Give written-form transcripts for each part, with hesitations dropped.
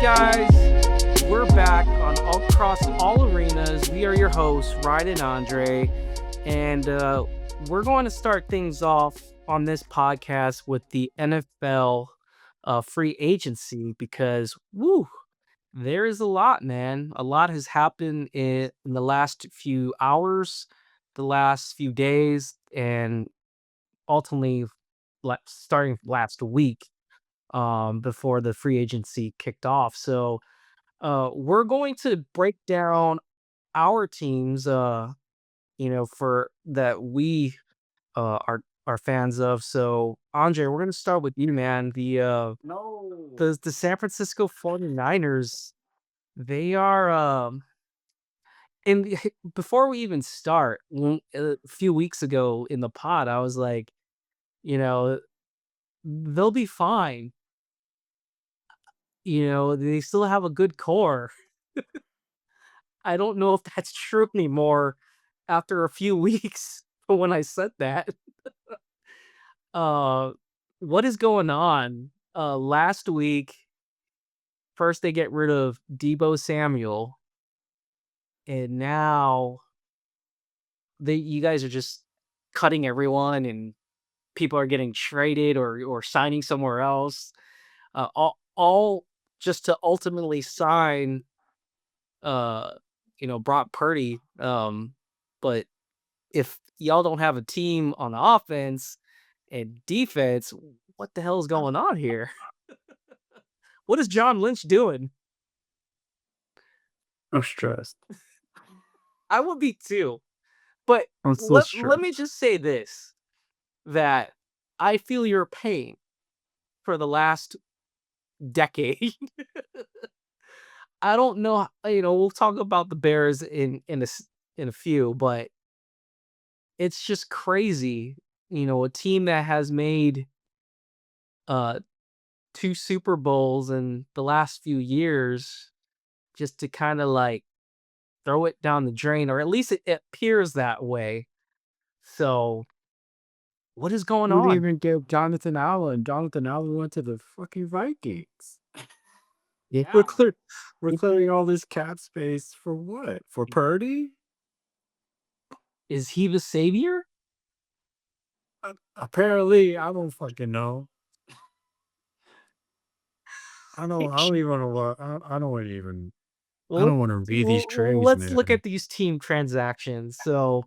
guys, we're back on across all arenas. We are your hosts, Ryan and Andre, and we're going to start things off on this podcast with the NFL free agency because, woo, there is a lot, man. A lot has happened in the last few hours, the last few days, and ultimately starting last week before the free agency kicked off. So we're going to break down our teams, for that we are fans of. So Andre, we're gonna start with you, man. No. The San Francisco 49ers, they are and before we even start, a few weeks ago in the pod, I was like, you know, they'll be fine. They still have a good core. I don't know if that's true anymore after a few weeks when I said that. Uh, what is going on? Last week, first they get rid of Debo Samuel, and now you guys are just cutting everyone, and people are getting traded or signing somewhere else. All just to ultimately sign, uh, Brock Purdy. But if y'all don't have a team on the offense and defense, what the hell is going on here? What is John Lynch doing? I'm stressed. I would be too. But I'm so let me stressed. just say this, that I feel your pain for the last decade. I don't know, we'll talk about the Bears in a few, but it's just crazy, a team that has made uh 2 Super Bowls in the last few years just to kinda, like, throw it down the drain, or at least it appears that way. So, what is going Who'd on? even give Jonathan Allen? Jonathan Allen went to the fucking Vikings. We're Yeah. clear. We're clearing all this cap space for what? For Purdy? Is he the savior? Apparently, I don't fucking know. I don't even want to. I don't want to even. I Well, don't want to read these trades, let's look man. at these team transactions. So,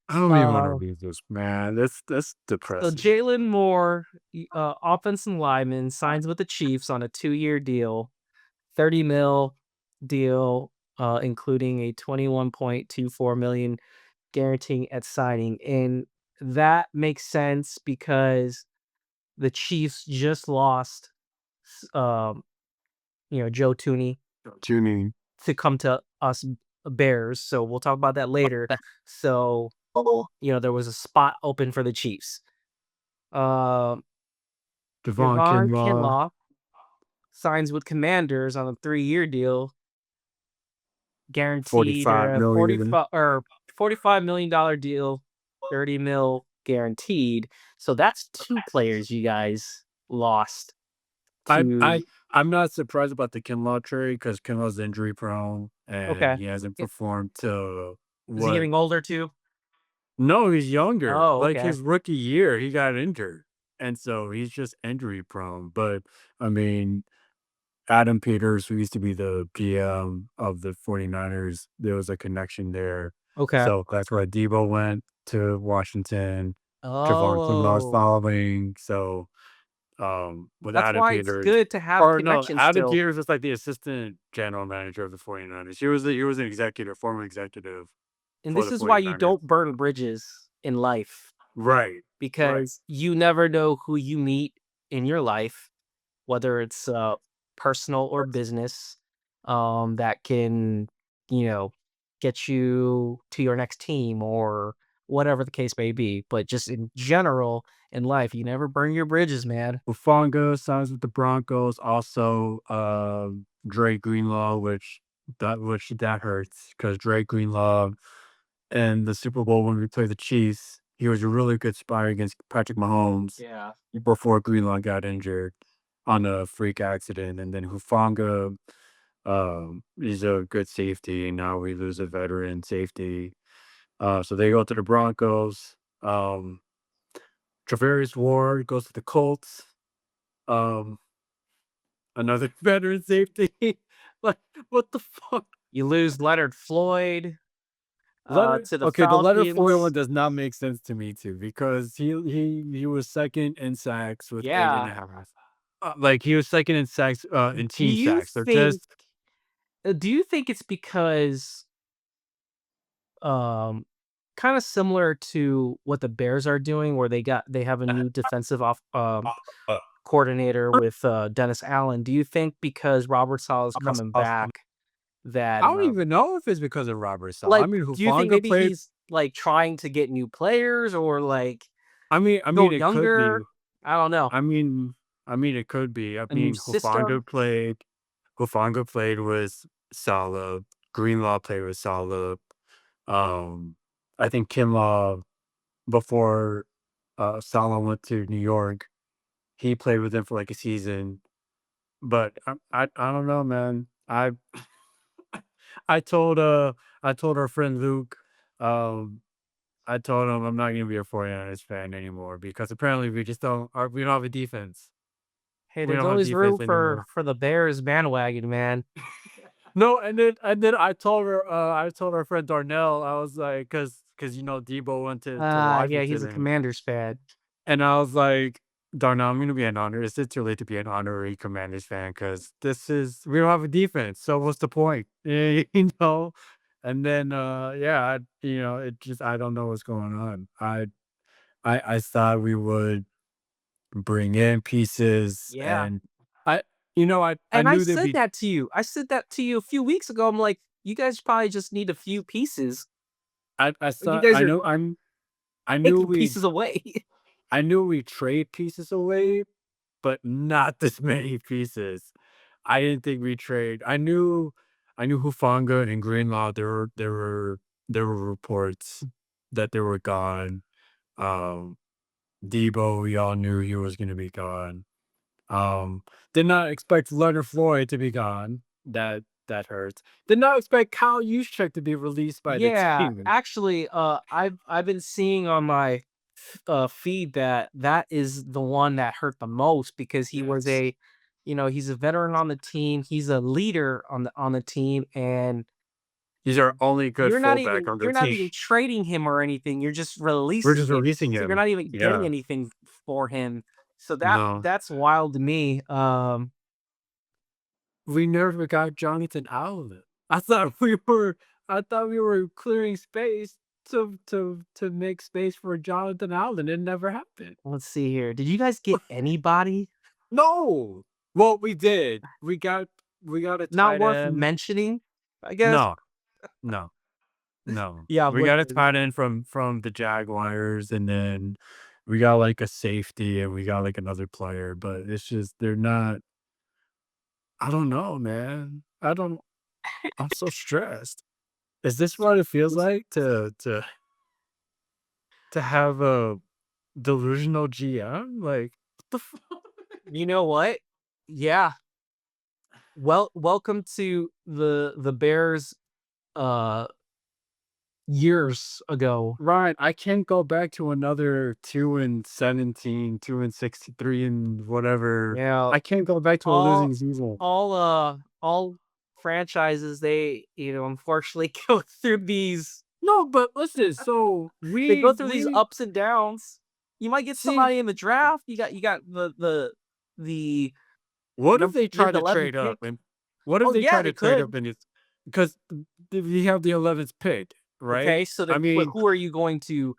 I don't even want to uh, read this, man. That's so depressing. Jalen Moore, offensive lineman, signs with the Chiefs on a 2-year deal, 30 mil deal, including a 21.24 million guaranteeing at signing. And that makes sense because the Chiefs just lost, um, Joe Tooney Tuning. to come to us Bears. So we'll talk about that later. So, there was a spot open for the Chiefs. Um, Devon Javon Kinlaw. Kinlaw signs with Commanders on a 3-year deal, guaranteed, 45 or million. $45 million deal, 30 mil guaranteed. So that's 2 players you guys lost I to. I I'm not surprised about the Kinlaw trade because Kinlaw's injury prone and Okay. he hasn't I performed to Is he what. getting older too? No, he's younger. Oh, Like okay. his rookie year, he got injured. And so he's just injury prone. But I mean, Adam Peters, who used to be the GM of the 49ers, there was a connection there. Okay. So that's why Debo went to Washington. Javon Kinlaw's Oh, following. So with that's Adam why it's Peters, good to have or no, connections Adam still. Peters is like the assistant general manager of the 49ers. He was an executive, former executive And for this the is why you 49ers. don't burn bridges in life, Right. Right. because you never know who you meet in your life, whether it's personal or business, that can, you know, get you to your next team or whatever the case may be. But just in general in life, you never burn your bridges, man. Bufonga signs with the Broncos. Also, Dre Greenlaw, which that hurts because Dre Greenlaw in the Super Bowl when we played the Chiefs, he was a really good spy against Patrick Mahomes Yeah. before Greenlaw got injured. on a freak accident, and then Hufanga, is a good safety, and now we lose a veteran safety. So they go to the Broncos. Travarius Ward goes to the Colts. Um, Another veteran safety. Like, what the fuck? You lose Leonard Floyd Leonard to the Okay, the Leonard Floyd one Falcons. does not make sense to me too because he was second in sacks with eight and Yeah. a half. Like he was second in sacks, in Do team you sacks. They're think just do you think it's because um kind of similar to what the Bears are doing where they have a new defensive uh, coordinator with Dennis Allen. Do you think because Robert Saleh is coming back that I don't even know if it's because of Robert Saleh. I like mean, do you think Hufanga maybe played. he's like trying to get new players or like I mean, go it could be. younger? I don't know. I mean, it could be. I A new mean, system? Hufanga played with Saleh. Greenlaw played with Saleh. Um, I think Kinlaw before Saleh went to New York, he played with them for like a season. But I don't know, man. I told I told our friend Luke, um, I told him I'm not gonna be a 49ers fan anymore because apparently we don't have a defense. Hey, We there's don't have always room defense anymore. for the Bears bandwagon, man. No, and then I told our friend Darnell, I was like, because Debo went to Yeah, he's Washington, a Commanders fan. and I was like, Darnell, I'm gonna be an honor. Is it too late to be an honorary Commanders fan? Because we don't have a defense. So what's the point? you know? And then yeah, it just I don't know what's going on. I thought we would bring in pieces Yeah. and I And I knew there'd said be that to you. I said that to you a few weeks ago. I'm like, you guys probably just need a few pieces. I You thought guys are I knew taking we pieces away. trade pieces away, but not this many pieces. I didn't think we trade. I knew Hufanga and Greenlaw. There were reports that they were gone. Um, Debo, we all knew he was going to be gone. Um, did not expect Leonard Floyd to be gone. That hurts. Did not expect Kyle Juszczyk to be released by the Yeah, team. actually, I've been seeing on my feed that that is the one that hurt the most because he was he's a veteran on the team. He's a leader on the team, and He's our only good fullback on the you're not team. even trading him or anything. You're just We're releasing just him, releasing so you're him. not even getting Yeah. anything for him. So No. that's wild to me. We never got Jonathan Allen. I thought we were clearing space to make space for Jonathan Allen. It never happened. Let's see here. Did you guys get anybody No. Well, we did. We got a not tight worth end. mentioning? I guess. No, no, no. Yeah, We what got a tight end from the Jaguars, and then we got like a safety, and we got like another player. But it's just they're not. I don't know, man. I don't. I'm so stressed. Is this what it feels like to have a delusional GM? Like, what the fuck? you know what? Yeah. Well, welcome to the Bears uh years ago. Right, I can't go back to another 2-17, 2-63, and whatever. Yeah, I can't go back to a all losing season. all franchises they, unfortunately go through these No, but listen, so they we go through these we ups and downs. You might get see, somebody in the draft. You got the what if they try mid to 11th trade up pick. and what if Oh they yeah, try they to trade could. up and it's because we have the 11th pick, right? Okay, so I then mean, who are you going to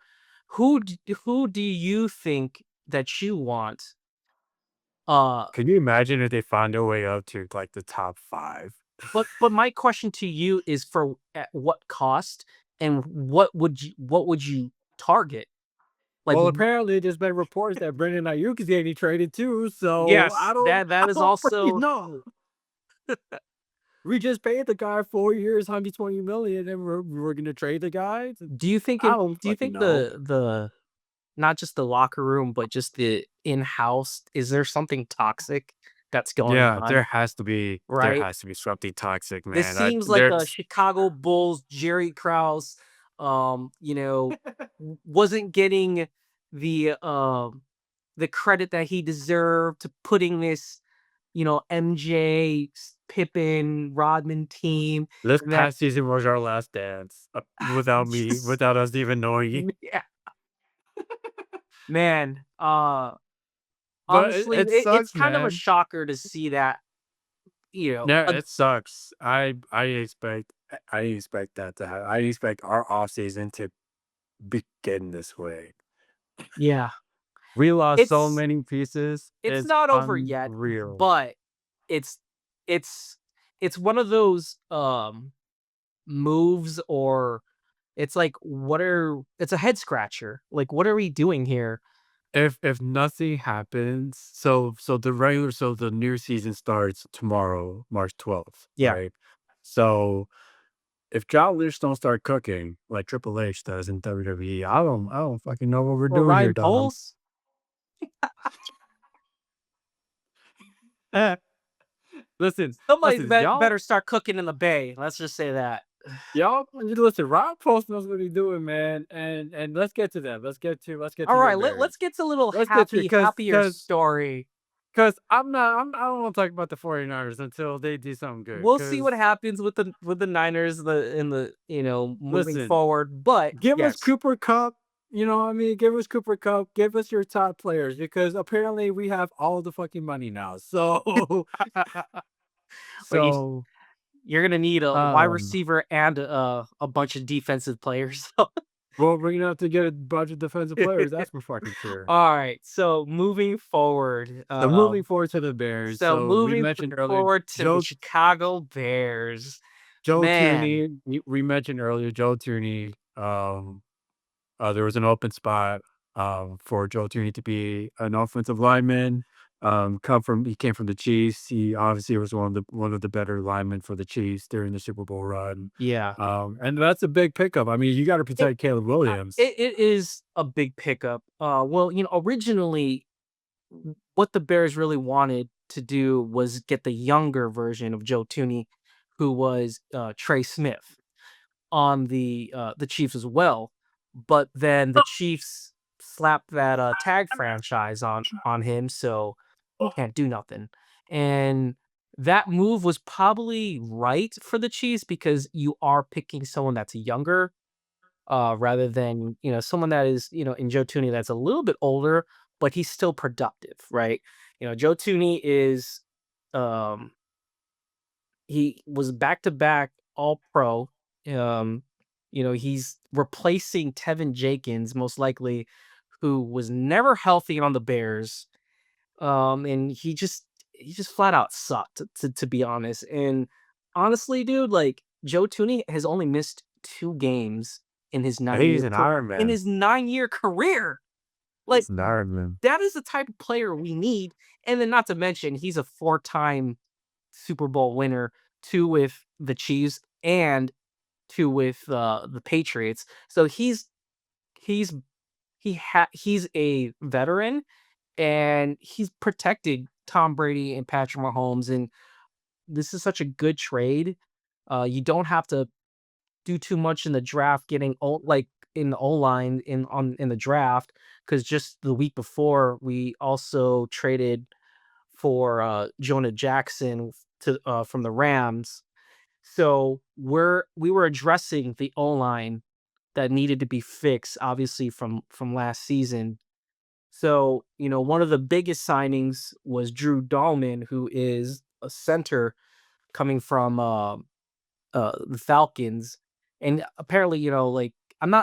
who do you think that you want? Uh, can you imagine if they find their way up to like the top 5? but my question to you is for at what cost and what would you target? Like Well, apparently there's been reports that Brendan Ayuk is getting traded too, so yes, that I is don't freaking also know. We just paid the guy 4 years, 120 million, and we're gonna trade the guy? I don't do you fucking think know. the not just the locker room, but just the in-house, is there something toxic? that's going Yeah, on, there right? has to be something toxic, This man. seems like a There's Chicago Bulls Jerry Krause, you know, wasn't getting the credit that he deserved to putting this, MJ, Pippen, Rodman team, this and that past season was our last dance, without me just without us even knowing it. yeah, man. But Honestly, it it's sucks, kind of a man. shocker to see that, Yeah, it sucks. I expect that to happen. I expect our offseason to begin this way. yeah. We lost so It's many pieces. it's It's not over yet, unreal. but it's it's it's one of those moves, or it's a head scratcher. Like, what are we doing here? If nothing happens, so the new season starts tomorrow, March 12th, Yeah. right? So if John Lynch don't start cooking like Triple H does in WWE, I don't fucking know what we're Or doing here, Ryan dog. Poles? Listen, Somebody listen, better start cooking in the Bay. Let's just say that. listen, Rob Post knows what he's doing, man. And let's get to that. Let's get All to your right, Bears. let's get to a little Let's get to it happier story. because I don't want to talk about the 49ers until they do something good. We'll see what Because happens with the Niners in the moving listen, forward. But give us yes, Cooper Cup. You know what I mean? Give us Cooper Cup. Give us your top players because apparently we have all the fucking money now. So, but so, you're gonna need a wide um, receiver and a bunch of defensive players. well, we're gonna have to get a bunch of defensive players. That's for fucking sure. All right, so moving forward, So moving forward to the Bears. so So we moving mentioned earlier forward to the Chicago Bears, Joe man. Tooney. We mentioned earlier Joe Tooney. There was an open spot for Joe Tooney to be an offensive lineman. He came from the Chiefs. He obviously was one of the better linemen for the Chiefs during the Super Bowl run. Yeah, And that's a big pickup. I mean, you got to it protect Caleb Williams. it is a big pickup. Well, originally what the Bears really wanted to do was get the younger version of Joe Tooney, who was Trey Smith on the Chiefs as well. But then the Chiefs slapped that tag franchise on him, so can't do nothing. And that move was probably right for the Chiefs because you are picking someone that's younger, rather than, someone that is, in Joe Tooney that's a little bit older, but he's still productive, right? Joe Tooney is, um, he was back to back all pro. He's replacing Tevin Jenkins, most likely, who was never healthy on the Bears. And he just flat out sucked, to be honest. And honestly, dude, like, Joe Tooney has only missed 2 games in his He's an Iron Man. 9-year career. Like, He's an Iron Man. that is the type of player we need. And then, not to mention, he's a 4-time Super Bowl winner, 2 with the Chiefs and 2 with the Patriots. So he's he's a veteran, and he's protected Tom Brady and Patrick Mahomes, and this is such a good trade. You don't have to do too much in the draft, getting in the O-line in the draft, because just the week before we also traded for Jonah Jackson to from the Rams. So we were addressing the O-line that needed to be fixed, obviously from last season. So, one of the biggest signings was Drew Dahlman, who is a center coming from the Falcons. And apparently, like, I'm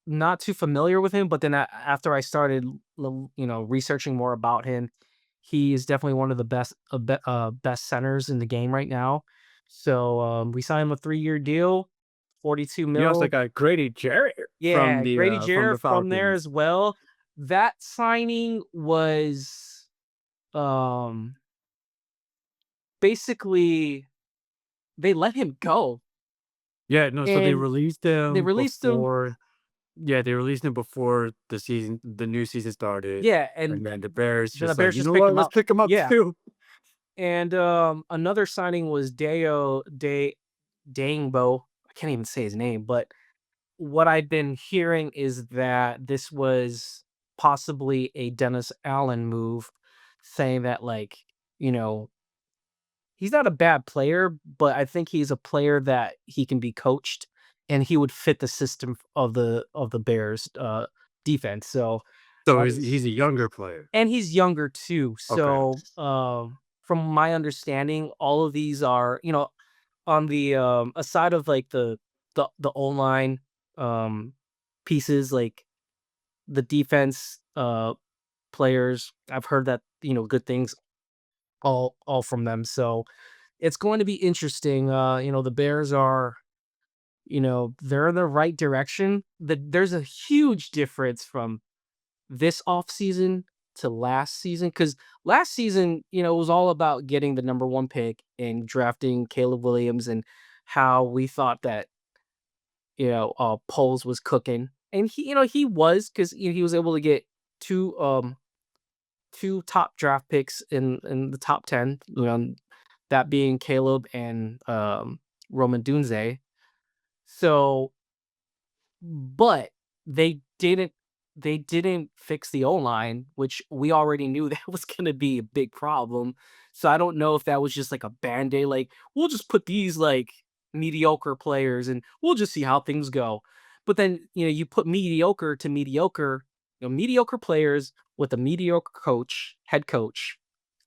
not too familiar with him, but then after I started, researching more about him, he is definitely one of the best centers in the game right now. So we signed him a 3-year deal, 42 You also mil. got Grady Jarrett Yeah, Grady from the Jarrett from there Falcons. as well. That signing was, um, basically, they let him go, Yeah, no, so and they released him. they released him before the new season started, Yeah, and and then the Bears then the just like, Bears "You just know picked what? him Let's up. pick him up Yeah, too." And another signing was Dangbo. I can't even say his name, but what I've been hearing is that this was possibly a Dennis Allen move, saying that like, you know, he's not a bad player, but I think he's a player that he can be coached and he would fit the system of the Bears defense. So So that he's is, a younger player. and he's younger too. Okay. So from my understanding, all of these are, on the aside of like the O-line pieces, like the defense players, I've heard that, good things all from them. So it's going to be interesting. The Bears are, they're in the right direction. There's a huge difference from this offseason to last season, because last season, it was all about getting the number one pick and drafting Caleb Williams, and how we thought that, Poles was cooking. And he was, because he was able to get two two top draft picks in the top 10, that being Caleb and Roman Dunze. So, but they didn't fix the O-line, which we already knew that was gonna be a big problem. So I don't know if that was just like a Band-Aid, like, we'll just put these like mediocre players and we'll just see how things go. But then, you put mediocre to mediocre, mediocre players with a mediocre head coach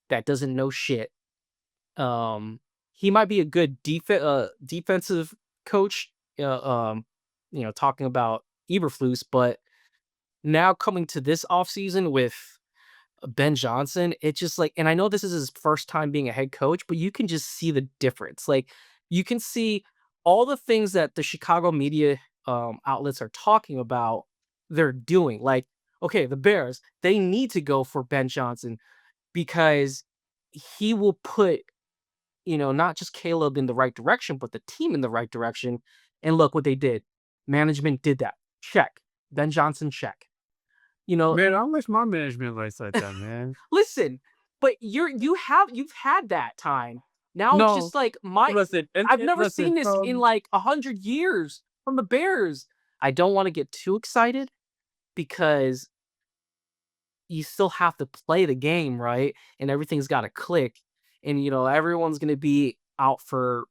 that doesn't know shit. Um, he might be a good defensive coach, talking about Eberflus, but now coming to this offseason with Ben Johnson, it's just like, and I know this is his first time being a head coach, but you can just see the difference. Like, you can see all the things that the Chicago media outlets are talking about, they're doing. Like, okay, the Bears, they need to go for Ben Johnson because he will put, not just Caleb in the right direction, but the team in the right direction. And look what they did. Management did that. Check. Ben Johnson, check. You know, Man, I wish my management life like that, man. listen, but you've had that time. Now it's No, just like listen, I've never listen, seen this in like 100 years from the Bears. I don't want to get too excited because you still have to play the game, right? And everything's got to click. And everyone's going to be out for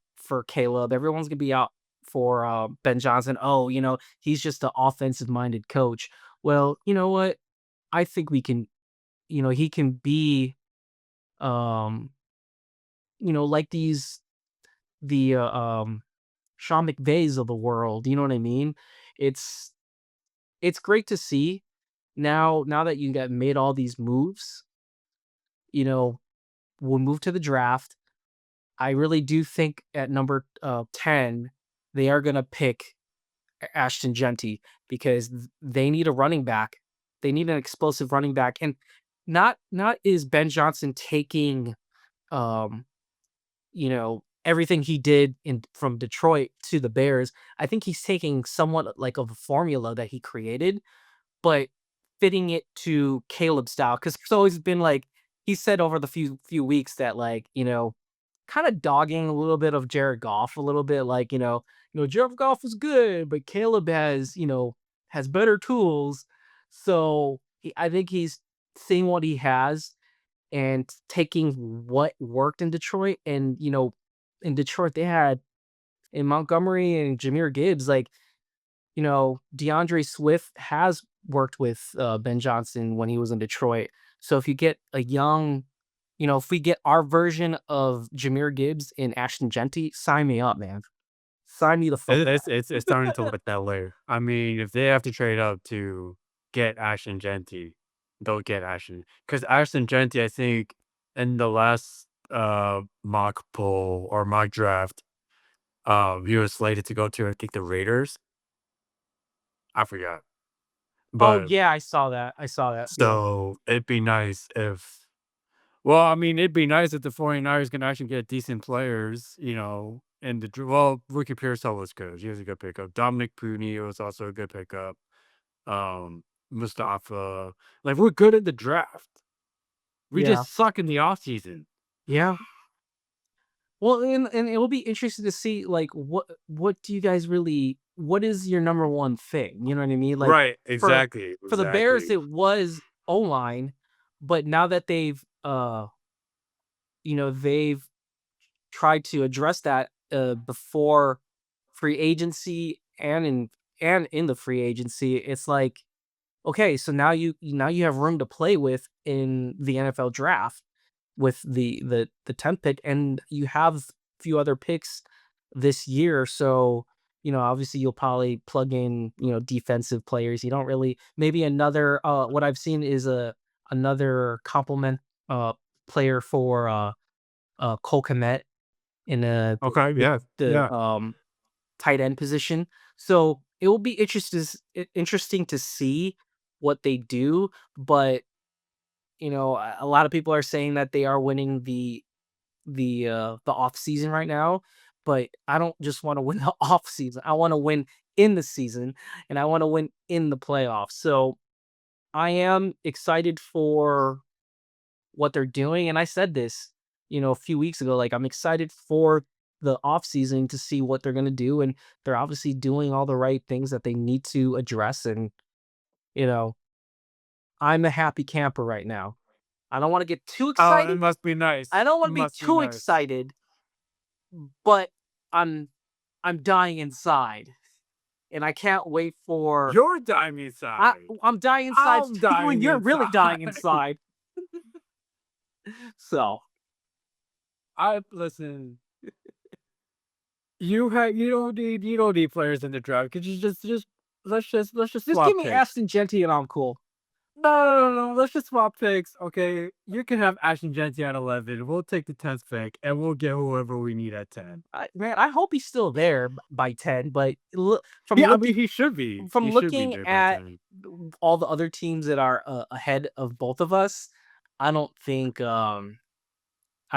Caleb. Everyone's going to be out for Ben Johnson. Oh, he's just an offensive minded coach. Well, you know what? I think we can, he can be um, like the Sean McVays of the world, you know what I mean? It's it's great to see now that you got made all these moves, you know, we'll move to the draft. I really do think at number 10, they are going to pick Ashton Genty because they need a running back. They need an explosive running back. And not is Ben Johnson taking um, everything he did in from Detroit to the Bears. I think he's taking somewhat like of a formula that he created, but fitting it to Caleb's style, because there's always been, like, he said over the few weeks that, like, kinda dogging a little bit of Jared Goff a little bit, like, Jared Goff is good, but Caleb has better tools. So, I think he's seeing what he has and taking what worked in Detroit. And, in Detroit, they had in Montgomery and Jahmyr Gibbs, like, DeAndre Swift has worked with, Ben Johnson when he was in Detroit. So if you get a young, if we get our version of Jahmyr Gibbs and Ashton Genty, sign me up, man. Sign me the fuck it's starting to look that way. I mean, if they have to trade up to get Ashton Genty, they'll get Ashton. Because Ashton Genty, I think, in the last mock poll or mock draft, he was slated to go to, I think, the Raiders. I forgot. Oh, But yeah, I saw that, yeah. so it'd be nice if, well, I mean, it'd be nice if the 49ers can actually get decent players, and well, Ricky Pearsall was good. He was a good pickup. Dominic Puni was also a good pickup. Mustafa. Like, we're good at the draft. We Yeah. just suck in the offseason. Yeah. Well, and it will be interesting to see, like, what do you guys really what is your number one thing? You know what I mean? Like, Right, for exactly, for the Bears, exactly. it was O-line, but now that they've tried to address that, before free agency and in the free agency, it's like, okay, so now you have room to play with in the NFL draft with the 10th pick, and you have a few other picks this year. So, obviously you'll probably plug in, defensive players. You don't really maybe another what I've seen is a another compliment uh player for Cole Kmet in Okay, yeah, the yeah. tight end position. So it will be interesting to see what they do, but a lot of people are saying that they are winning the off season right now, but I don't just want to win the off season. I want to win in the season and I want to win in the playoffs. So I am excited for what they're doing. And I said this, a few weeks ago, like I'm excited for the off season to see what they're going to do. And they're obviously doing all the right things that they need to address. And, you know, I'm a happy camper right now. I don't want to get too Oh, it excited. must be I nice. don't It want to be must be too nice. excited, but I'm I'm dying inside, and I can't wait for You're dying inside. I'm dying inside I'm when dying you're really dying inside. inside. So, I listen. You don't need players in the draft. Could you just let's just just give swap me picks. Ashton Genty and I'm cool. No, no, no, no. Let's just swap picks. Okay, you can have Ashton Genty at 11. We'll take the 10th pick, and we'll get whoever we need at 10. Man, I hope he's still there by 10, but look Yeah, I mean he should be. He from should be looking there by at 10. all the other teams that are ahead of both of us, I don't think I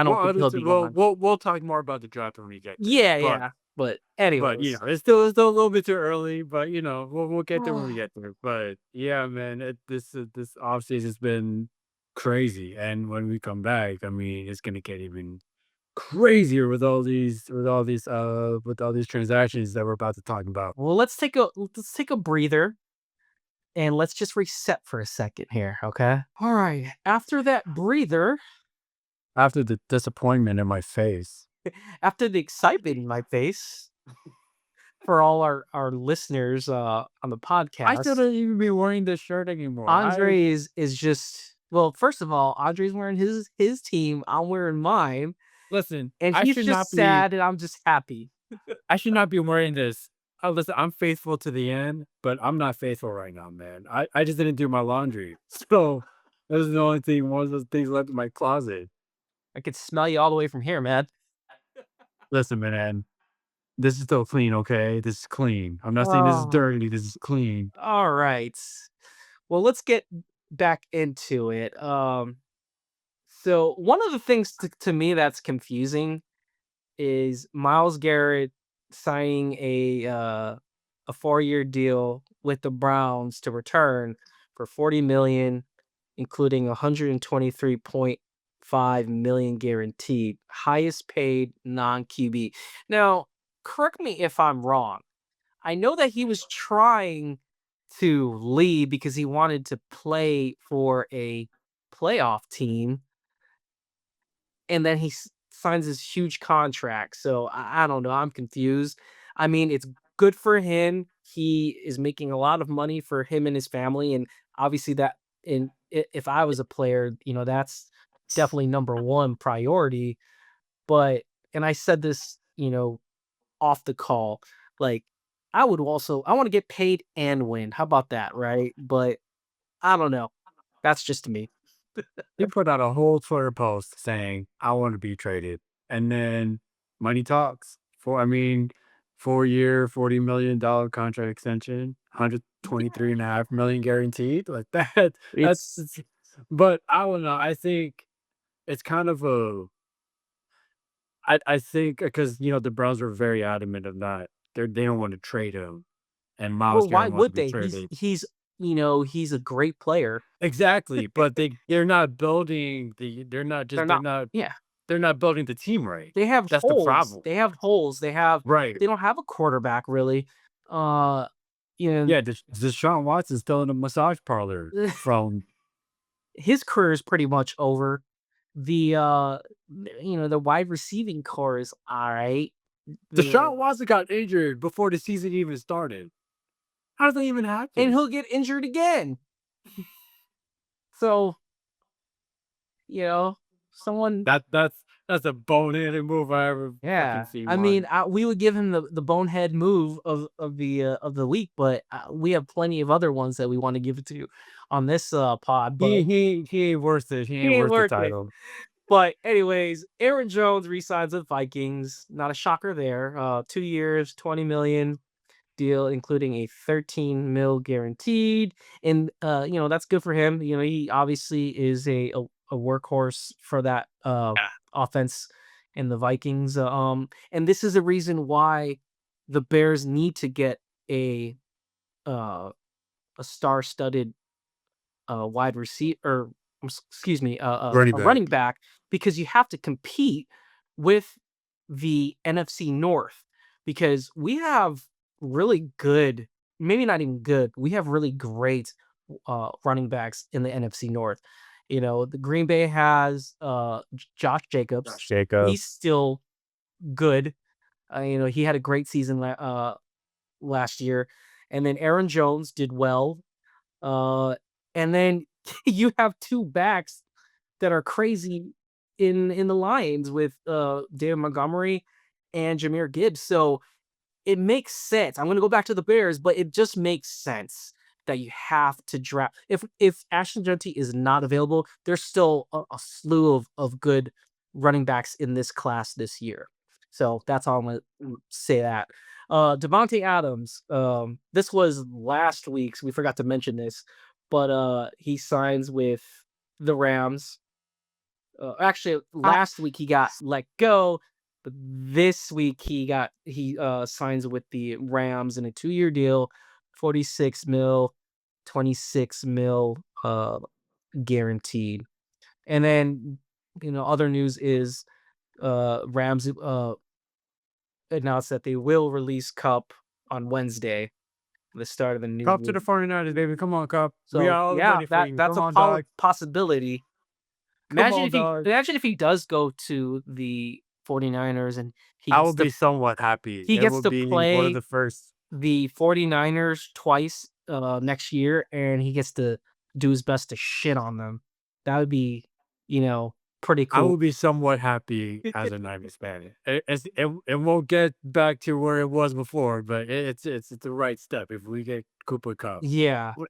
don't Well, think he'll be well, gone. we'll talk more about the draft when we get there. Yeah, But yeah. But But, anyways, it's still a little bit too early, but, we'll get there when we get there. But, yeah, man, this offseason has been crazy, and when we come back, I mean, it's gonna get even crazier with all these transactions that we're about to talk about. well, let's take a breather and let's just reset for a second here, okay? All right. After that breather, After the disappointment in my face. after the excitement in my face for all our listeners on the I still podcast, don't even be wearing this shirt anymore. Andre is just well, first of all, Andre's wearing his team, I'm wearing mine, listen, and I he's should just not be sad and I'm just happy. I should not be wearing this. Oh, listen, I'm faithful to the end, but I'm not faithful right now, man. I just didn't do my laundry. So that was the only thing, one of those things left in my closet. I could smell you all the way from here, man. Listen, man, this is still clean, okay? This is clean. I'm not saying this is Oh, dirty. This is clean. all right. Well, let's get back into it. So one of the things to me that's confusing is Miles Garrett signing a 4-year deal with the Browns to return for 40 million, including 123.5 million guaranteed, highest paid non-QB. Now, correct me if I'm wrong. I know that he was trying to leave because he wanted to play for a playoff team, and then he signs this huge contract. So I don't know. I'm confused. I mean, it's good for him. He is making a lot of money for him and his family, and obviously that. If I was a player, that's definitely number one priority. But and I said this, off the call, like I want to get paid and win. How about that, right? But I don't know. That's just me. He put out a whole Twitter post saying, I want to be traded. And then money talks. I mean, 4-year, $40 million contract extension, 123.5 million guaranteed. Like that. That's, It's but I don't know. I think it's kind of I think because, the Browns were very adamant of not, they don't want to trade him. And Miles Well, why Garrett wants would to be they? traded. He's a great player. Exactly. But they're not building they're not They're just, they're not not yeah. they're not building the team right. They have That's the holes. problem. They have holes. Right. They don't have a quarterback really. Uh, you know, Yeah, Deshaun Watson's still in a massage parlor from his career is pretty much over. The the wide receiving core is all right. The Deshaun Watson got injured before the season even started. How does that even and happen? he'll get injured again. So, you know, someone That's a boneheaded move I ever fucking yeah. seen I mean, one. we would give him the bonehead move of the week, but we have plenty of other ones that we want to give it to on this pod, but He ain't worth it. He he ain't ain't worth the worth it. title. But anyways, Aaron Jones resigns with Vikings. Not a shocker there. 2 years, 20 million deal, including a 13 mil guaranteed. And that's good for him. He obviously is a workhorse for that Yeah. offense in the Vikings. And this is the reason why the Bears need to get a uh a star-studded wide receiver or excuse me, Running a back. running back because you have to compete with the NFC North because we have really good, maybe not even good, we have really great running backs in the NFC North. The Green Bay has Josh Jacobs. Josh Jacobs. He's still good. He had a great season last year. And then Aaron Jones did well, and then you have 2 backs that are crazy in the Lions with, David Montgomery and Jahmyr Gibbs, so it makes sense. I'm gonna go back to the Bears, but it just makes sense that you have to draft if Ashton Jeanty is not available, there's still a slew of good running backs in this class this year. So that's all I'm gonna say that. Devontae Adams, this was last week's, we forgot to mention this, but, he signs with the Rams. Actually, Ah, last week he got let go, but this week he signs with the Rams in a 2-year deal, 46 mil, 26 mil guaranteed. And then, other news is Rams announced that they will release Cup on Wednesday, the start of the new Cup to week. the 49ers, baby. Come on, Cup. We So are all yeah, ready for you. that's Come a on, dog. possibility. Come on, dog. Imagine if he does go to the 49ers and he I gets would to be somewhat happy. he It gets would to be one of play the first. the 49ers twice, next year, and he gets to do his best to shit on them. That would be, pretty I cool. will be somewhat happy as a Niners fan. It won't get back to where it was before, but it's the right step if we get Cooper Cup. Yeah. W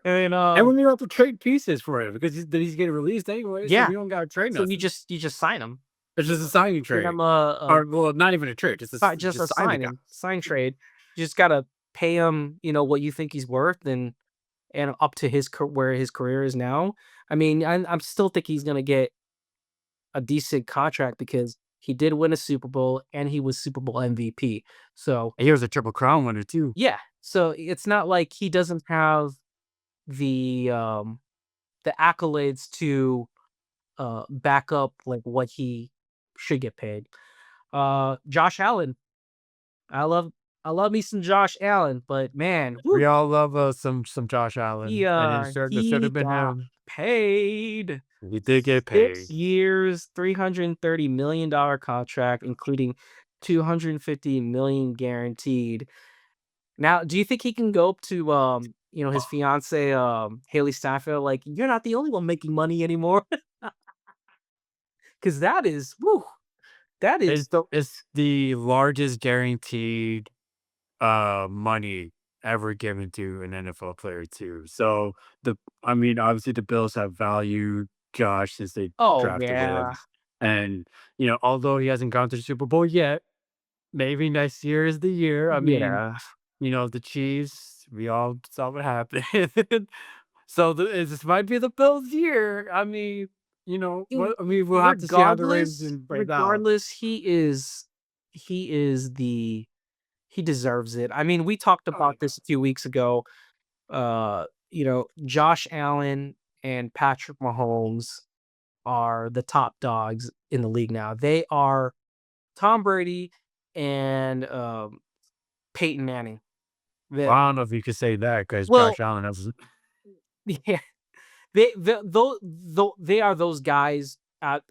And, and we don't have to trade pieces for it because he's getting released anyway, so yeah, we don't gotta trade so nothing. you just sign him. It's just a signing Give trade. him Or, well, not even a trade, just a just sign the guy. sign trade. You just gotta pay him, what you think he's worth and up to where his career is now. I mean, I'm still think he's gonna get a decent contract because he did win a Super Bowl and he was Super Bowl MVP. So And he was a Triple Crown winner too. yeah, so it's not like he doesn't have the accolades to back up like what he should get paid. Josh Allen, I love I love me some Josh Allen, but man, woo, We all love, some Josh Allen, and it should he have been got him. paid. He did get 6 paid. years, $330 million contract, including 250 million guaranteed. Now, do you think he can go up to, his fiance, Haley Steinfeld, like, "You're not the only one making money anymore," because that is, woo, that is the It's the largest guaranteed, money ever given to an NFL player too. So, I mean, obviously, the Bills have valued Josh since they oh, drafted yeah. him, and, although he hasn't gone to the Super Bowl yet, maybe next year is the year. I mean, Yeah. the Chiefs, we all saw what happened. So, this might be the Bills' year. I mean, Mm, we'll have to see how the Ravens break out. regardless, he is he deserves it. I mean, we talked Oh, about this a few weeks ago. Josh Allen and Patrick Mahomes. are the top dogs in the league now. They are Tom Brady and Peyton Manning. Well, The I don't know if you could say that because well, Josh Allen has yeah, they are those guys at,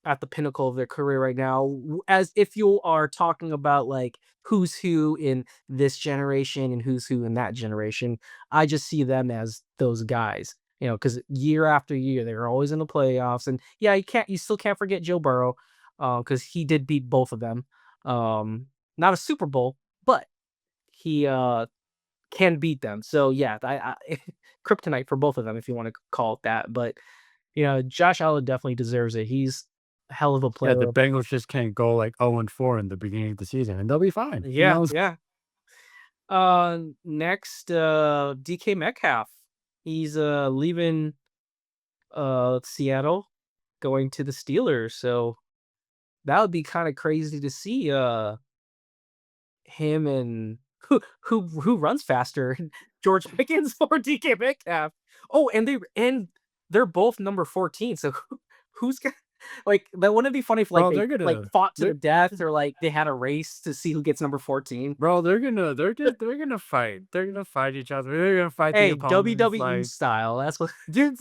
at the pinnacle of their career right now. As if you are talking about like who's who in this generation and who's who in that generation, I just see them as those guys. Because year after year they're always in the playoffs, and yeah, you still can't forget Joe Burrow, because he did beat both of them. Not a Super Bowl, but he can beat them. So yeah, I kryptonite for both of them if you want to call it that. But Josh Allen definitely deserves it. He's a hell of a yeah, the player. Bengals just can't go like 0-4 in the beginning of the season, and they'll be fine, you Yeah, know? yeah. Next, DK Metcalf. He's leaving Seattle, going to the Steelers. So that would be kind of crazy to see him and who runs faster, George Pickens or DK Metcalf. Oh, they're both number 14. So who's got like that? Wouldn't it be funny if like Bro, they they're like gonna fought to the they're death, or like they had a race to see who gets number 14? bro, they're gonna fight. They're gonna fight each other. They're gonna fight the Hey, opponents, WWE like, style. That's what dude.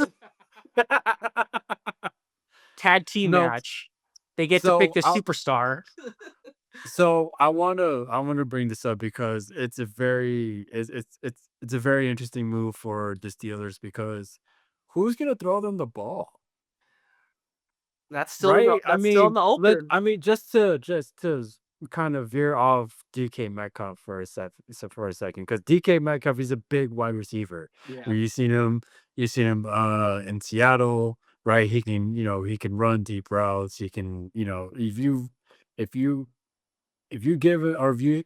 tag team No, match. They get to pick so the I'll superstar. I wanna bring this up because it's a very interesting move for the Steelers because who's gonna throw them the ball? Right? That's still in the open. Just to kind of veer off DK Metcalf for a second, because DK Metcalf is a big wide receiver. Yeah. Where you seen him in Seattle, right? He can run deep routes. He can, if you if you give it or if you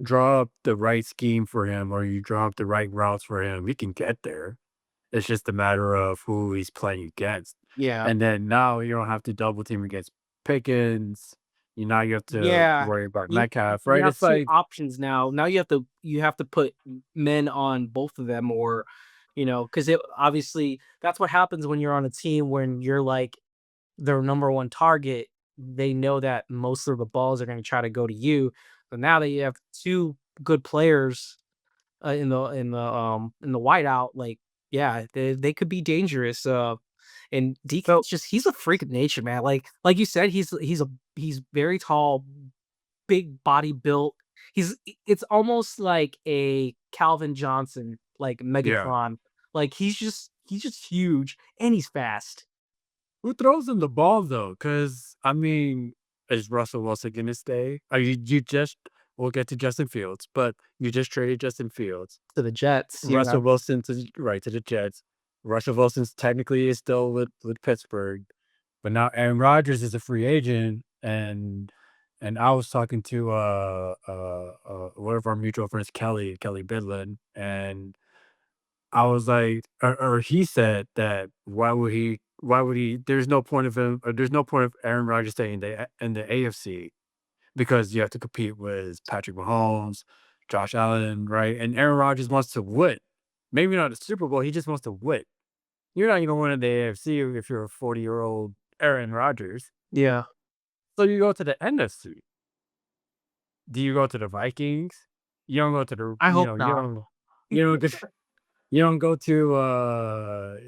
draw up the right scheme for him or you draw up the right routes for him, he can get there. It's just a matter of who he's playing against. Yeah. And then now you don't have to double team against Pickens. Now you have to Yeah. worry about You Metcalf, you right? have It's 2 like, options now. Now you have to put men on both of them, or, because it obviously that's what happens when you're on a team when you're like their number 1 target. They know that most of the balls are gonna try to go to you. So now that you have 2 good players, in the whiteout, like, yeah, they could be dangerous. And so DK's he's a freak of nature, man. Like you said, he's very tall, big body built. It's almost like a Calvin Johnson, like yeah. Megatron. Like he's just huge and he's fast. Who throws him the ball though? Because I mean, is Russell Wilson gonna stay? You just we'll get to Justin Fields, but you just traded Justin Fields. To the Jets, Russell Wilson to the Jets. Russell Wilson's technically is still with Pittsburgh, but now Aaron Rodgers is a free agent, and I was talking to one of our mutual friends, Kelly Bidlin, and I was like, or he said that why would he? There's no point of him, or there's no point of Aaron Rodgers staying in the AFC because you have to compete with Patrick Mahomes, Josh Allen, right? And Aaron Rodgers wants to win. Maybe not a Super Bowl, he just wants to win. You're not gonna win in the AFC if you're a 40-year-old Aaron Rodgers. yeah. So you go to the NFC. Do you go to the Vikings? You don't go to the I hope not. you don't go you don't go to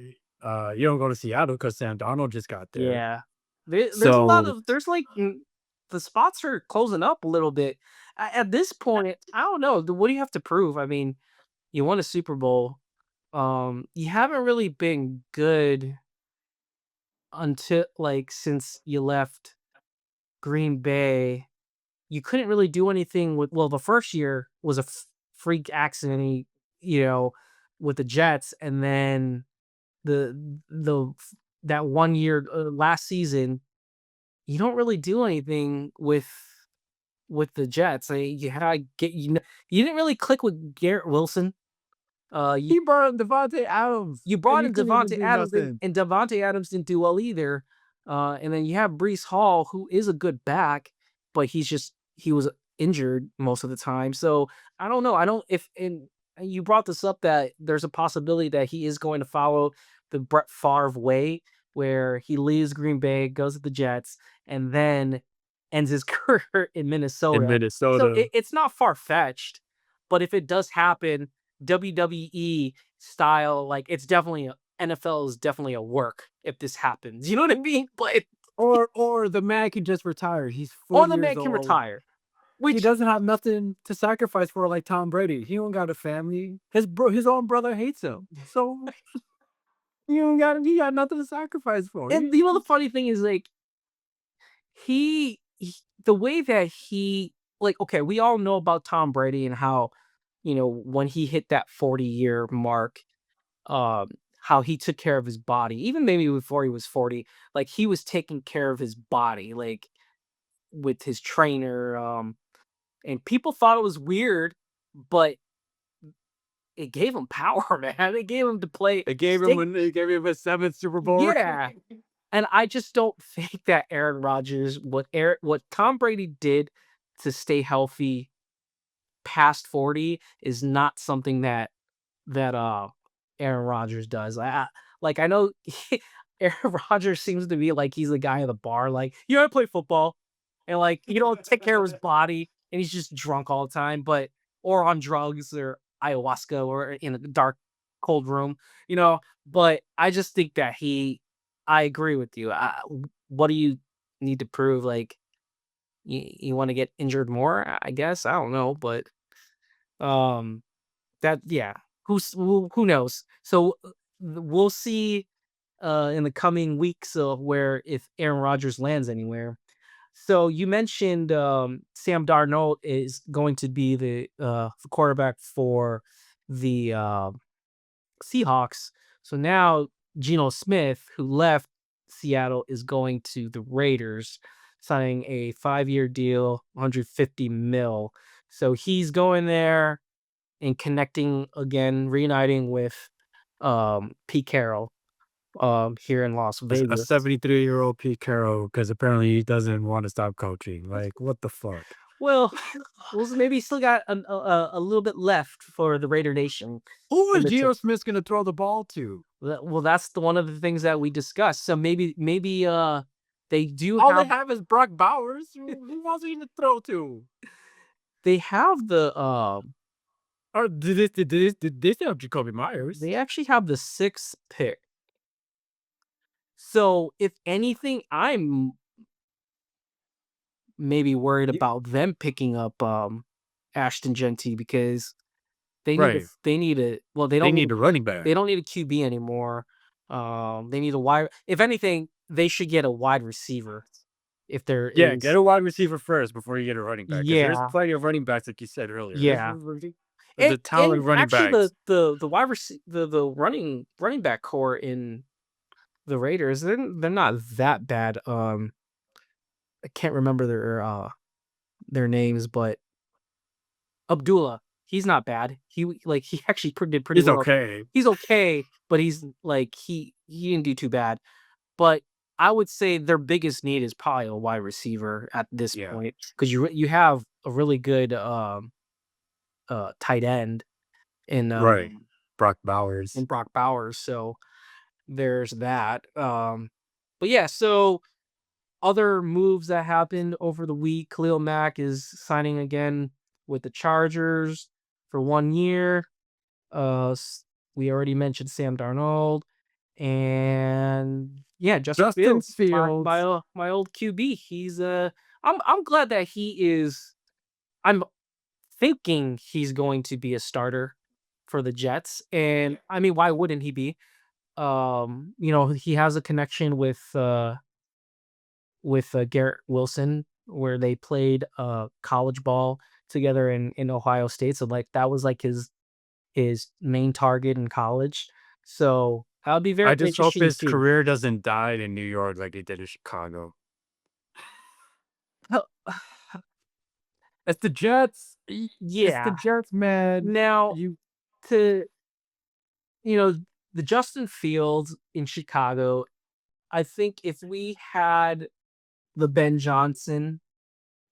you don't go to Seattle because Sam Darnold just got there. Yeah. There's a lot So of there's like the spots are closing up a little bit. At this point, I don't know. What do you have to prove? I mean, you won a Super Bowl. You haven't really been good until like since you left Green Bay. You couldn't really do anything with, well, the first year was a freak accident, you know, with the Jets, and then the that 1 year, last season, you don't really do anything with the Jets. You had to get you didn't really click with Garrett Wilson. You he brought in Devontae Adams, you and brought he in couldn't even Devontae do Adams, and nothing. Devontae Adams didn't do well either. And then you have Breece Hall, who is a good back, but he was injured most of the time. So I don't know. I don't if and you brought this up that there's a possibility that he is going to follow the Brett Favre way, where he leaves Green Bay, goes to the Jets, and then ends his career in In Minnesota. So Minnesota. it's not far fetched, but if it does happen, WWE style, like it's definitely NFL is definitely a work if this happens. You know what I mean? But Or the man can just retire. He's or 40 the man years can old. retire, He which doesn't have nothing to sacrifice for like Tom Brady. He don't got a family. His own brother hates him. So he got nothing to sacrifice for. and the funny thing is like he the way that he like okay, we all know about Tom Brady and how when he hit that 40-year mark, um, how he took care of his body. Even maybe before he was 40, like he was taking care of his body, like with his trainer. And people thought it was weird, but it gave him power, man. It gave him to play stay. They gave him a seventh Super Bowl. Yeah. And I just don't think that what Tom Brady did to stay healthy past 40 is not something that Aaron Rodgers does. I know Aaron Rodgers seems to be like he's the guy at the bar, like, "Yeah, I play football," and, like, take care of his body, and he's just drunk all the time, or on drugs or ayahuasca or in a dark, cold room, you know? But I just think that I agree with you. What do you need to prove? Like, you wanna get injured more, I guess? I don't know, but, um that yeah, who knows? So, we'll see, in the coming weeks of where if Aaron Rodgers lands anywhere. So, you mentioned, Sam Darnold is going to be the quarterback for the, Seahawks. So now Geno Smith, who left Seattle, is going to the Raiders, signing a 5-year deal, 150 mil. So he's going there and connecting again, reuniting with Pete Carroll here in Las A Vegas. 73-year-old Pete Carroll, because apparently he doesn't want to stop coaching. Like, what the fuck? Well, maybe he still got a little bit left for the Raider Nation Who in is the Geno Smith going to throw the ball to? well, that's one of the things that we discussed. So maybe they do All they have have is Brock Bowers. Who else are you to throw to? they have Or did they still have Jacoby Myers? they actually have the 6th pick. So if anything, I'm maybe worried Ye- about them picking up Ashton Genty because Right. they need a well, They need a running back. they don't need a QB anymore. They need a wide if anything, they should get a wide receiver if there Yeah, get is. a wide receiver first before you get a running back, because there's Yeah, plenty of running backs, like you said earlier. yeah. The talent And running actually backs. the the running back core in the Raiders, they're not that bad. I can't remember their names, but Abdullah, he's not bad. He actually did pretty He's well. okay. He's okay, but he's like he didn't do too bad. But I would say their biggest need is probably a wide receiver at this Yeah. point because you have a really good tight end in Right. Brock Bowers. Brock Bowers. So there's that. But yeah, so other moves that happened over the week, Khalil Mack is signing again with the Chargers for 1 year. We already mentioned Sam Darnold, and yeah, Justin Justin Fields, my Fields. my old QB. I'm glad that he is. I'm thinking he's going to be a starter for the Jets, and I mean, why wouldn't he be? He has a connection with Garrett Wilson where they played college ball together in Ohio State. So like that was like his main target in college. So that would be very I just hope interesting to his see. career doesn't die in New York like it did in Chicago. Well, It's the Jets. It's the yeah. Jets, man. Now You to you know the Justin Fields in Chicago. I think if we had the Ben Johnson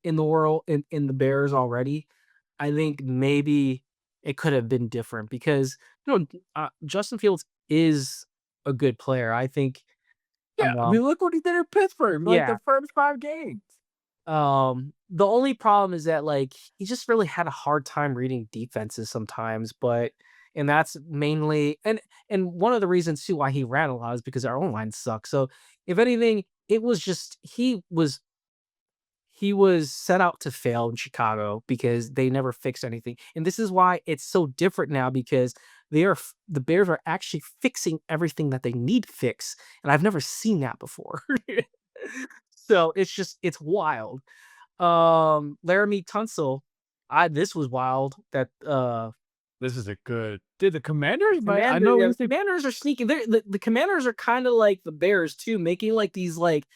in the world in the Bears already, I think maybe it could have been different because Justin Fields is a good player. I think Yeah, I mean, look what he did in Pittsburgh, like Yeah. the first 5 games. The only problem is that, like, he just really had a hard time reading defenses sometimes, but and that's mainly and one of the reasons too why he ran a lot is because our O-line sucks. So, if anything, it was just he was set out to fail in Chicago because they never fixed anything. And this is why it's so different now because the Bears are actually fixing everything that they need to fix, and I've never seen that before. So, it's wild. Laramie Tunsil, I this was wild that, This is a good did the Commanders, but I Commander know yeah, we the used to Commanders are sneaking. The Commanders are kinda like the Bears too, making, like, these, like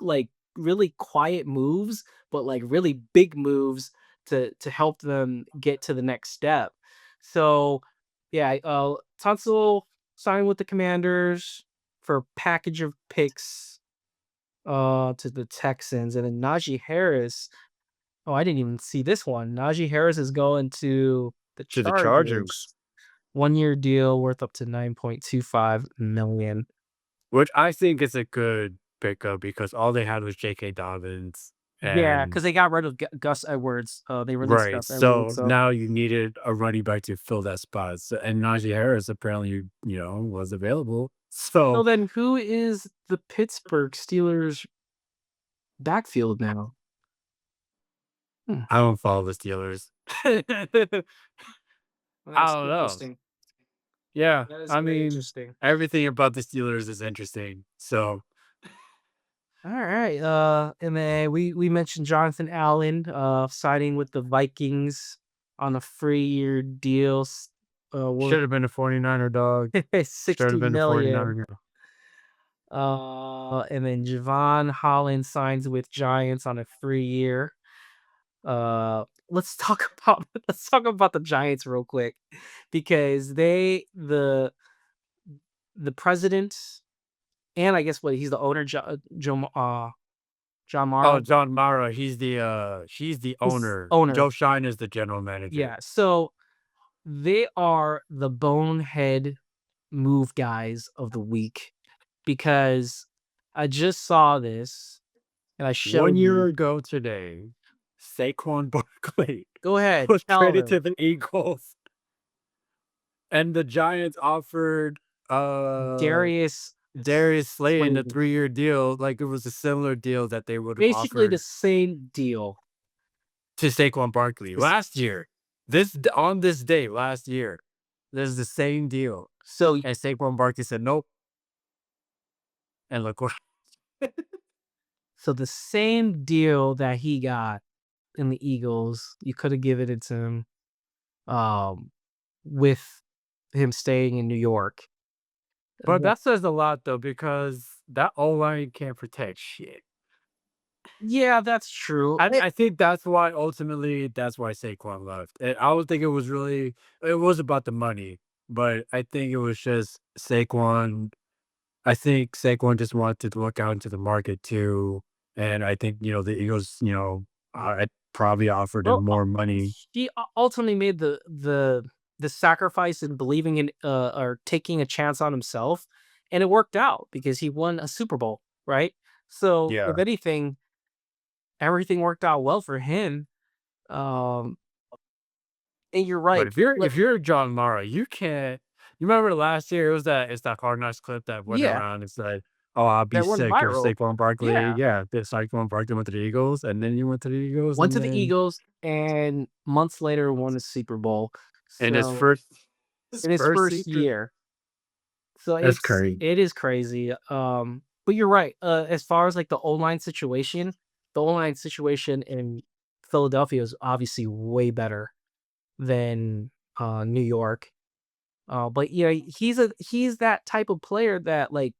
like, really quiet moves, but, like, really big moves to help them get to the next step. So, yeah, Tunsil signed with the Commanders for a package of picks, to the Texans, and then Najee Harris. Oh, I didn't even see this one. Najee Harris is going to the to the Chargers, Chargers. One-year deal worth up to 9.25 million. which I think is a good pickup because all they had was J.K. Dobbins Yeah, and because they got rid of Gus Edwards. They released right, Gus Edwards, so so now you needed a running back to fill that spot, so and Najee Harris apparently, was available, so so then who is the Pittsburgh Steelers backfield now? Hmm. I don't follow the Steelers. Well, I that's don't know. interesting. Yeah, That is I very mean, interesting. everything about the Steelers is interesting, so Alright, and then we mentioned Jonathan Allen, signing with the Vikings on a free year deal, worth should have been a 49er dog. Should have been a 60 million. 49er. And then Javon Holland signs with Giants on a free year. Let's talk about let's talk about the Giants real quick because the president and I guess what he's the owner, John Oh, Mara. John Mara, he's the He's owner. owner. Joe Shine is the general manager. Yeah. So they are the bonehead move guys of the week because I just saw this and I 1 showed year you. ago today, Saquon Barkley Go ahead, was tell traded to them. the Eagles, and the Giants offered, uh, Darius Darius Slayton a Slayton. 3-year deal, like it was a similar deal that they would have Basically the offered same deal. to Saquon Barkley This last year. On this day last year, there's the same deal, so and Saquon Barkley said, "Nope," and look what so the same deal that he got in the Eagles, you coulda given it to him, um, with him staying in New York. but The that says a lot though because that O-line can't protect shit. Yeah, that's true. I think that's why Saquon left, and I don't think it was about the money, but I think it was just Saquon. I think Saquon just wanted to look out into the market too, and I think, the Eagles, probably offered him Well, more money. he ultimately made the sacrifice in believing in, or taking a chance on himself, and it worked out because he won a Super Bowl, right? So, if Yeah. anything, everything worked out well for him, um, and you're But right. if you're John Mara, you can't you remember last year, it's that Hard Knocks clip that went Yeah, around and said, "Oh, I'll be that went sick if viral. Saquon Barkley." Yeah. Yeah, if Saquon Barkley went to the Eagles, and then you went to the Eagles, Went and to the then Eagles and months later won a Super Bowl. in So, his in his first first season. year. So That's crazy. it is crazy. But you're right. As far as like the O-line situation in Philadelphia is obviously way better than New York. But yeah, he's that type of player that like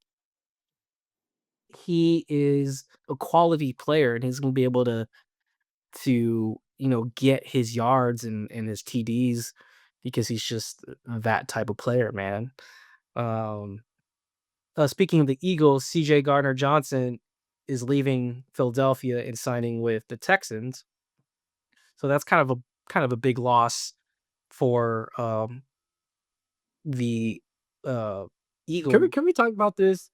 he is a quality player and he's gonna be able to get his yards and his TDs because he's just that type of player, man. Um Speaking of the Eagles, CJ Gardner Johnson is leaving Philadelphia and signing with the Texans. So that's kind of a big loss for the uh Can we Eagle. can we talk about this?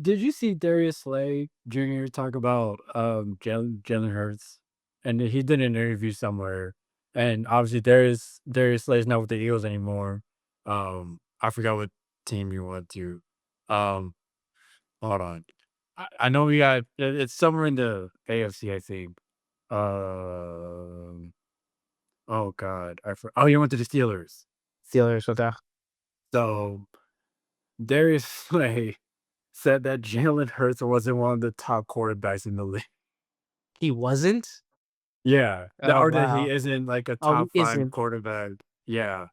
Did you see Darius Slay Jr. talk about Jalen Hurts? And he did an interview somewhere, and obviously Darius Slay's not with the Eagles anymore. I forgot what team he went to. Um, hold on. I know we got it's somewhere in the AFC, I think. Um, oh God, oh, he went to the Steelers. Steelers with that. So Darius Slay said that Jalen Hurts wasn't one of the top quarterbacks in the league. He wasn't? Yeah, the Oh, or that he wow. isn't like a Oh, he top 5 isn't. quarterback. Yeah,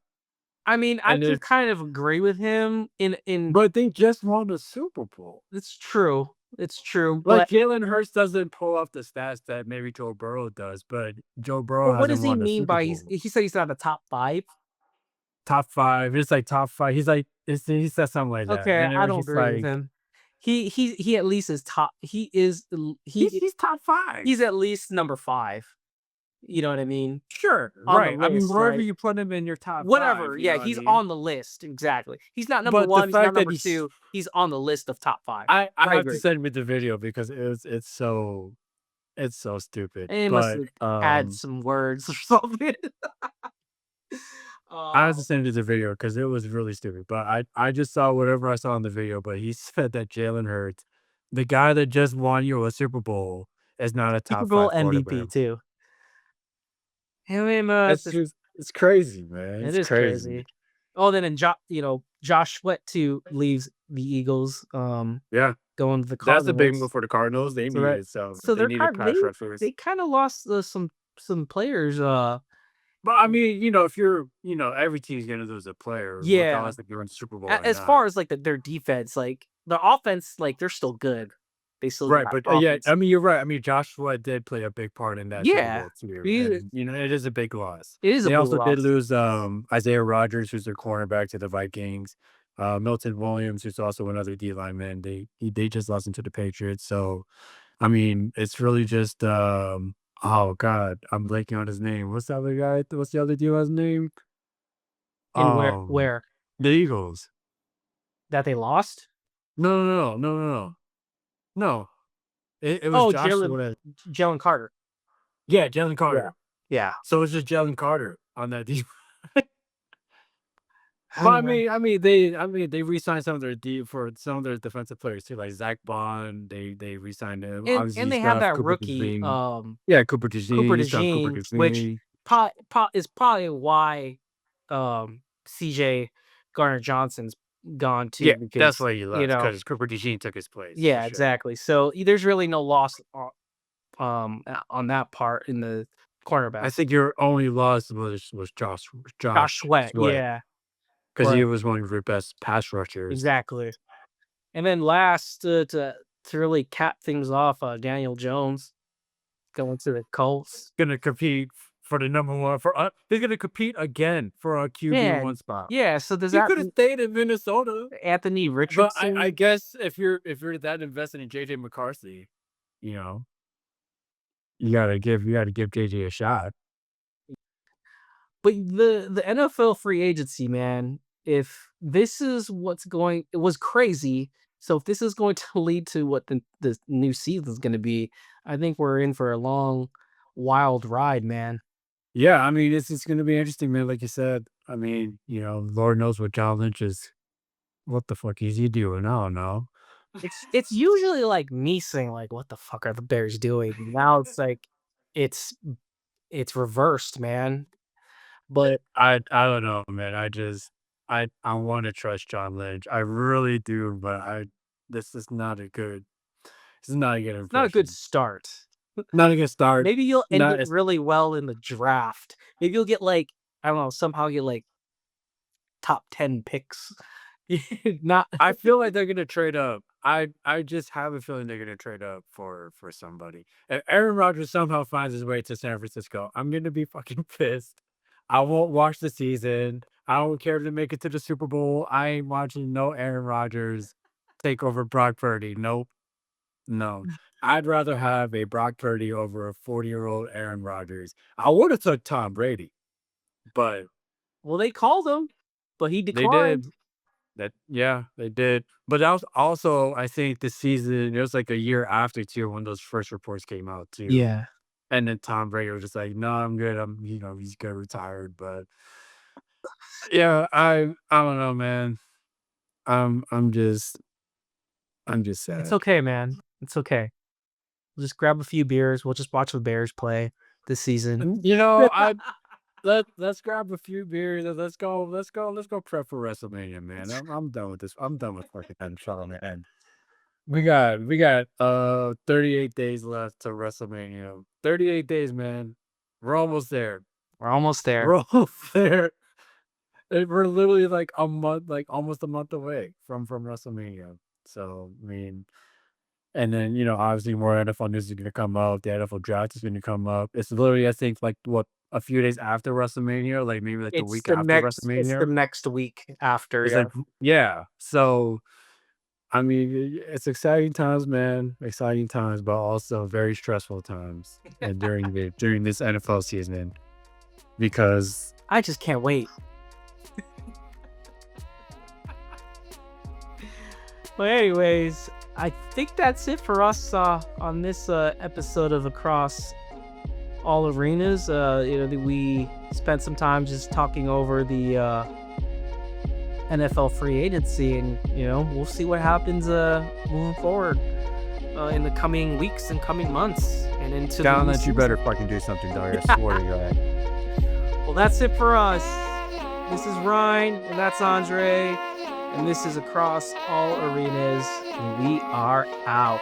I mean, I and can it kind of agree with him in but they just won the Super Bowl. it's true. It's true, Like, but Jalen Hurts doesn't pull off the stats that maybe Joe Burrow does, but Joe Burrow what does hasn't he won a mean Super by Bowl. he said he's not a top 5? Top 5, it's like top 5. He's like he said something like that, Okay, and it I was don't just agree with like, him. He at least is top he is l he he's top 5. he's at least number 5. You know what I mean? Sure, On the right. I mean, list, wherever right? you put him in your top 5, Whatever, you yeah, know what I he's mean? on the list, exactly. He's not number But the 1, he's not fact that number he's 2, he's on the list of top 5. I I have to agree. send me the video because it's so stupid, And he must but, have had some words or something. I have to Oh, send you the video because it was really stupid, but I just saw whatever I saw in the video, but he said that Jalen Hurts, the guy that just won you a Super Bowl, is not a Super top Bowl 5 MVP quarterback. too. I mean, It's crazy, man, it it's is crazy. crazy. Oh, then Josh Sweat too leaves the Eagles, Yeah, going to the that's a big move Cardinals. for the Cardinals. They So that needed some so they they're needed kind they pass rushers. they kinda lost, some players, But, I mean, if you're every team's gonna lose a player yeah. regardless if you're in the Super Bowl or As not. far as, like, their defense, like, the offense, like, they're still good. They still Right, got but, yeah, offense. I mean, you're right. I mean, Joshua did play a big part in that Super Yeah. Bowl too, It and, it is a big loss. is a They big also did loss. lose, Isaiah Rodgers, who's their cornerback to the Vikings, Milton Williams, who's also another D lineman. They just lost him to the Patriots, so, I mean, it's really just, oh god, I'm blanking on his name. What's the other D line's name? In where Um, where? the Eagles. That they lost? No, no, no, no, no, no. No, it was Oh, Joshua. Jalen Carter. Yeah, Jalen Yeah. Carter. Yeah. So it's just Jalen Carter on that deal. But Uh, they re-signed some of their for some of their defensive players too, like Zach Bond. They re-signed him. Obviously, and you they still have have that Cooper rookie, DeJean. Yeah, Cooper Cooper DeJean. You still have Cooper DeJean, which DeJean. is probably why, CJ Gardner-Johnson's gone too Yeah, that's because, why he left because Cooper DeJean took his place for yeah, sure. exactly. So, there's really no loss on that part in the I cornerbacks. think your only loss was Josh Josh Sweat, Sweat yeah, because he right, was one of your best pass rushers. exactly. And then last, to really cap things off, Daniel Jones going to the Colts. Gonna compete for the number one for he's gonna compete again for a QB1 Man, spot. yeah, so does He that could have mean stayed in Minnesota, Anthony but I Richardson? guess if you're that invested in JJ McCarthy, you know, you gotta give JJ a shot. But the NFL free agency, man, if this is what's going it was crazy. So if this is going to lead to what the new season is gonna be, I think we're in for a long, wild ride, man. Yeah, I mean, it's gonna be interesting, man. Like you said, I mean, Lord knows what John Lynch is. What the fuck is he doing? I don't know. It's usually like me saying like, "What the fuck are the Bears doing?" Now it's like it's it's reversed, man. But I don't know, man. I want to trust John Lynch. I really do, but I this is not a good this is not a good it's not a good impression. start. Not a good start. Maybe you'll end Not it it's really well in the draft. Maybe you'll get like I don't know, somehow get like top 10 picks. Not I feel like they're gonna trade up. I just have a feeling they're gonna trade up for somebody. If Aaron Rodgers somehow finds his way to San Francisco, I'm gonna be fucking pissed. I won't watch the season. I don't care if they make it to the Super Bowl. I ain't watching no Aaron Rodgers take over Brock Purdy. Nope. No. I'd rather have a Brock Purdy over a 40-year-old Aaron Rodgers. I would have took Tom Brady, but well, they called him, but he they declined. did. Yeah, they did. But that was also, I think, the season. It was like a year after too when those first reports came out too. Yeah. And then Tom Brady was just like, "No, I'm good. He's good retired." But yeah, I don't know, man. I'm I'm just I'm just It's sad. okay, man. It's okay. We'll just grab a few beers. We'll just watch the Bears play this season. And, I let's grab a few beers and let's go prep for WrestleMania, man. I'm done with this. I'm done with fucking NFL, man. We got 38 days left to WrestleMania. 38 days, man. We're almost there. We're almost there. We're almost there. We're literally like a month, like almost a month away from WrestleMania. So I mean, and then obviously more NFL news is gonna come up. The NFL draft is gonna come up. It's literally, I think, like what, a few days after WrestleMania, like maybe like the week after It's the WrestleMania. next week after, It's yeah. like, yeah. So I mean, it's exciting times, man. Exciting times, but also very stressful times. And during this NFL season, because I just can't wait. But anyways, I think that's it for us on this episode of Across All Arenas. We spent some time just talking over the NFL free agency, and we'll see what happens moving forward in the coming weeks and coming months and into down the that you better fucking do something, dog. I swear to God. Well, that's it for us. This is Ryan, and that's Andre, and this is Across All Arenas, and we are out.